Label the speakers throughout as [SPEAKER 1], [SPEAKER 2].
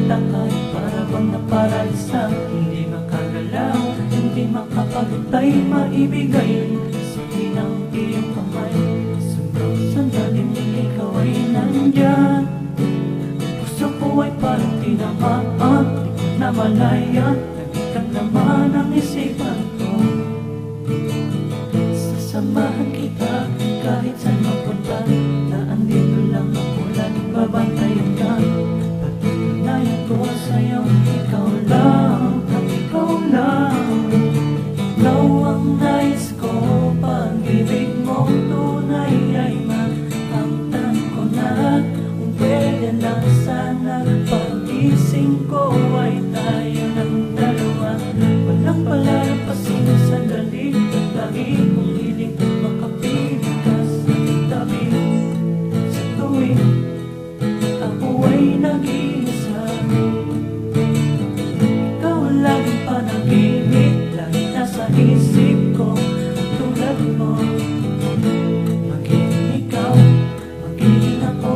[SPEAKER 1] kita kahit para bang naparalisa. Hindi makagalaw, hindi makapagtay, maibigay sa ng iyong kamay. Sunod sandaling ikaw ay nandyan. Puso ko ay parang tinamaan, di ko na malaya, naging naman ang isipan ko. Sasamahan kita kahit saan mapunta, na andito lang ako, laging babantayan ka. Patutunayan ko sa'yo, ikaw lang at ikaw lang. Ikaw ang nais ko, pag-ibig mong tunay ay makamtan ko na. Kung pwede lang sana, pag-ising ko ay tayo ng dalawa. Walang palalampasin na sandali, lagi kong hiling makapiling ka sa tabi. Sa tuwing ako ay nag-iisa, ikaw ang laging panaginip, lagi nasa isip ko, tulad mo. Maging ikaw, maging ako,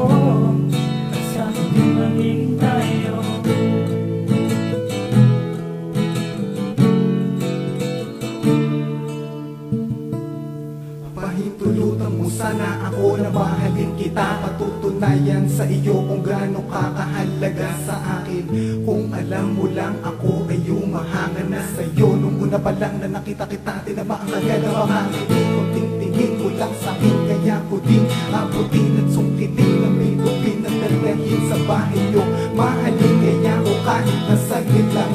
[SPEAKER 1] at sa akin maging tayo.
[SPEAKER 2] Pahintulutan mo sana ako na mahalin kita. Patutunayan sa iyo kung gaano kakahalaga sa akin. Kung alam mo lang ako ay umahangan na sa'yo. Nung una pa lang na nakita kita, tinamaan agad ang mga ngiti. Kunting tingin mo lang sa'kin, kaya ko din abutin at sungkitin na may tubig na dalahin sa bahay yung mahalin. Kaya ko kahit na saglit lang